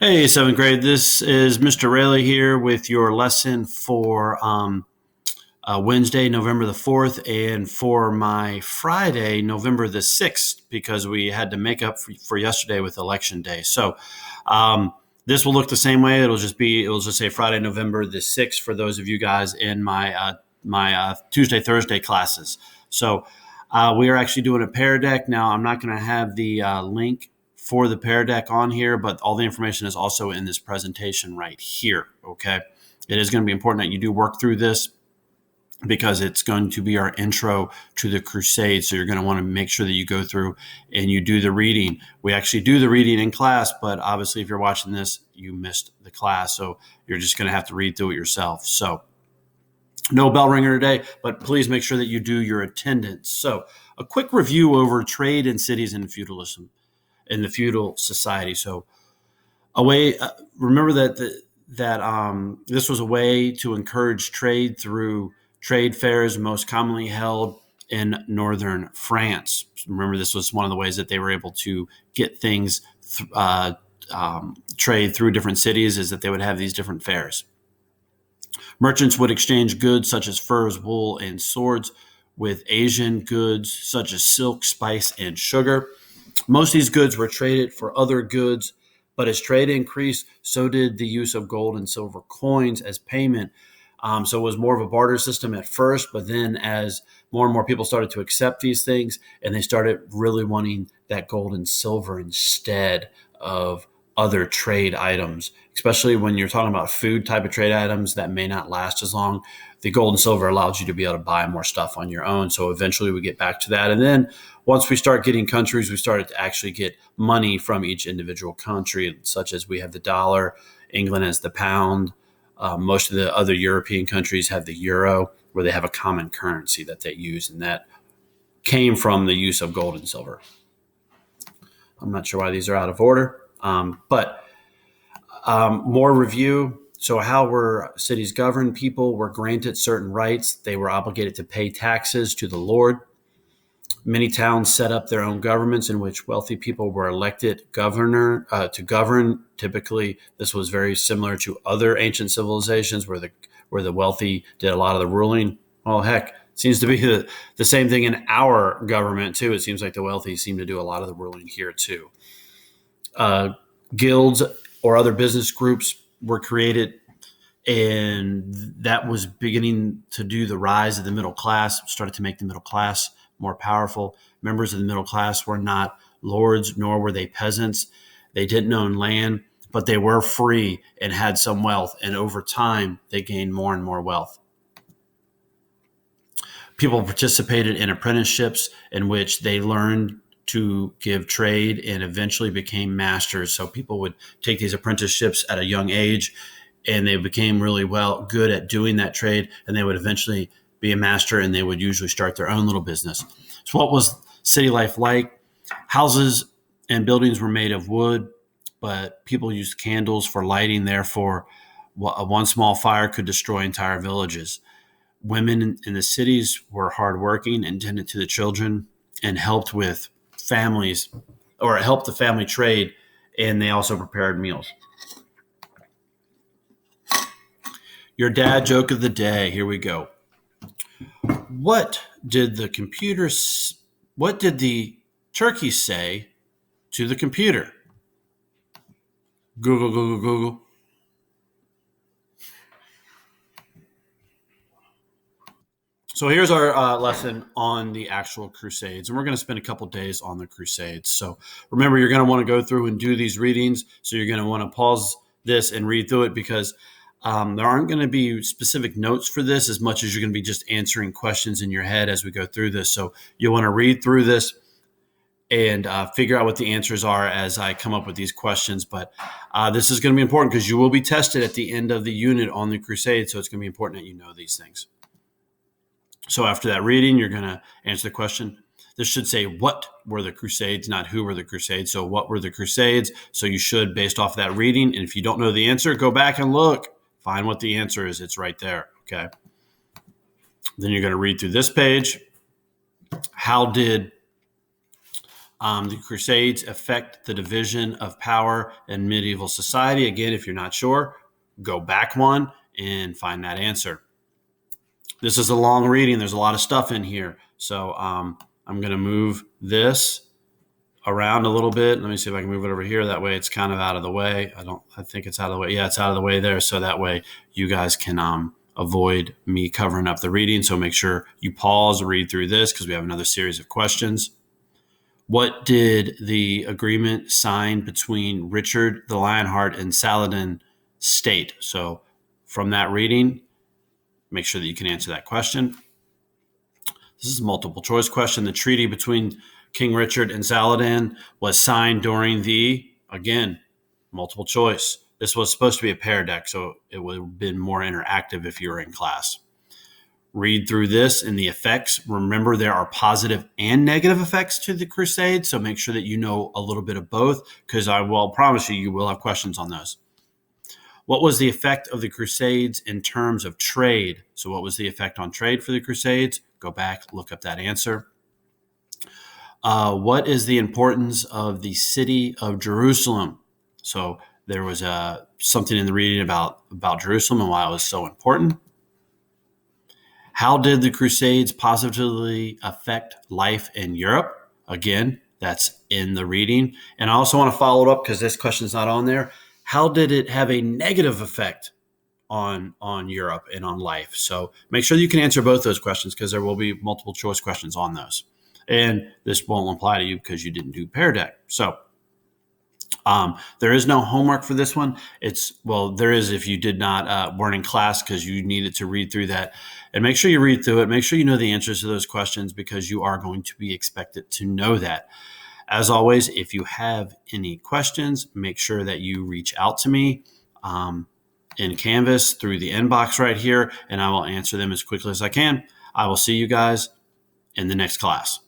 Hey, seventh grade. This is Mr. Rayleigh here with your lesson for Wednesday, November the 4th, and for my Friday, November the 6th, because we had to make up for yesterday with Election Day. So this will look the same way. It'll just say Friday, November the 6th for those of you guys in my Tuesday, Thursday classes. So we are actually doing a pair deck. Now, I'm not going to have the link for the pair deck on here, but all the information is also in this presentation right here, okay? It is going to be important that you do work through this because it's going to be our intro to the Crusades. So you're going to want to make sure that you go through and you do the reading. We actually do the reading in class, but obviously if you're watching this, you missed the class. So you're just going to have to read through it yourself. So no bell ringer today, but please make sure that you do your attendance. So a quick review over trade in cities and feudalism in the feudal society. So remember that this was a way to encourage trade through trade fairs most commonly held in northern France. Remember, this was one of the ways that they were able to get things trade through different cities, is that they would have these different fairs. Merchants would exchange goods such as furs, wool, and swords with Asian goods such as silk, spice, and sugar. Most of these goods were traded for other goods, but as trade increased, so did the use of gold and silver coins as payment. So it was more of a barter system at first, but then as more and more people started to accept these things, and they started really wanting that gold and silver instead of other trade items, especially when you're talking about food type of trade items that may not last as long. The gold and silver allows you to be able to buy more stuff on your own. So eventually we get back to that. And then once we start getting countries, we started to actually get money from each individual country, such as we have the dollar, England has the pound. Most of the other European countries have the euro, where they have a common currency that they use. And that came from the use of gold and silver. I'm not sure why these are out of order, but more review. So how were cities governed? People were granted certain rights. They were obligated to pay taxes to the Lord. Many towns set up their own governments in which wealthy people were elected to govern. Typically, this was very similar to other ancient civilizations where the wealthy did a lot of the ruling. Well, heck, it seems to be the same thing in our government too. It seems like the wealthy seem to do a lot of the ruling here too. Guilds or other business groups were created, and that was beginning to do the rise of the middle class, started to make the middle class more powerful. Members of the middle class were not lords, nor were they peasants. They didn't own land, but they were free and had some wealth. And over time, they gained more and more wealth. People participated in apprenticeships in which they learned to give trade and eventually became masters. So people would take these apprenticeships at a young age, and they became really good at doing that trade, and they would eventually be a master, and they would usually start their own little business. So what was city life like? Houses and buildings were made of wood, but people used candles for lighting. Therefore, one small fire could destroy entire villages. Women in the cities were hardworking and tended to the children and helped with families, or helped the family trade, and they also prepared meals. Your dad joke of the day. Here we go. What did the turkey say to the computer? Google, Google, Google. So here's our lesson on the actual Crusades, and we're going to spend a couple days on the Crusades. So remember, you're going to want to go through and do these readings. So you're going to want to pause this and read through it, because there aren't going to be specific notes for this as much as you're going to be just answering questions in your head as we go through this. So you'll want to read through this and figure out what the answers are as I come up with these questions. But this is going to be important because you will be tested at the end of the unit on the Crusades. So it's going to be important that you know these things. So after that reading, you're going to answer the question. This should say, what were the Crusades, not who were the Crusades. So what were the Crusades? So you should, based off of that reading. And if you don't know the answer, go back and look. Find what the answer is. It's right there. Okay. Then you're going to read through this page. How did The Crusades affect the division of power in medieval society. Again, if you're not sure, go back one and find that answer. This is a long reading. There's a lot of stuff in here. So I'm going to move this around a little bit. Let me see if I can move it over here. That way it's kind of out of the way. I think it's out of the way. Yeah, it's out of the way there. So that way you guys can avoid me covering up the reading. So make sure you pause, read through this because we have another series of questions. What did the agreement signed between Richard the Lionheart and Saladin state? So from that reading, make sure that you can answer that question. This is a multiple choice question. The treaty between King Richard and Saladin was signed during the, again, multiple choice. This was supposed to be a pair deck, so it would have been more interactive if you were in class. Read through this and the effects. Remember, there are positive and negative effects to the Crusades, so make sure that you know a little bit of both, because I will promise you will have questions on those. What was the effect of the Crusades in terms of trade? So what was the effect on trade for the Crusades? Go back, look up that answer. What is the importance of the city of Jerusalem? So there was something in the reading about Jerusalem and why it was so important. How did the Crusades positively affect life in Europe? Again, that's in the reading. And I also want to follow it up because this question is not on there. How did it have a negative effect on Europe and on life? So make sure you can answer both those questions because there will be multiple choice questions on those. And this won't apply to you because you didn't do pair deck. So there is no homework for this one. There is if you did not weren't in class because you needed to read through that. And make sure you read through it. Make sure you know the answers to those questions because you are going to be expected to know that. As always, if you have any questions, make sure that you reach out to me in Canvas through the inbox right here, and I will answer them as quickly as I can. I will see you guys in the next class.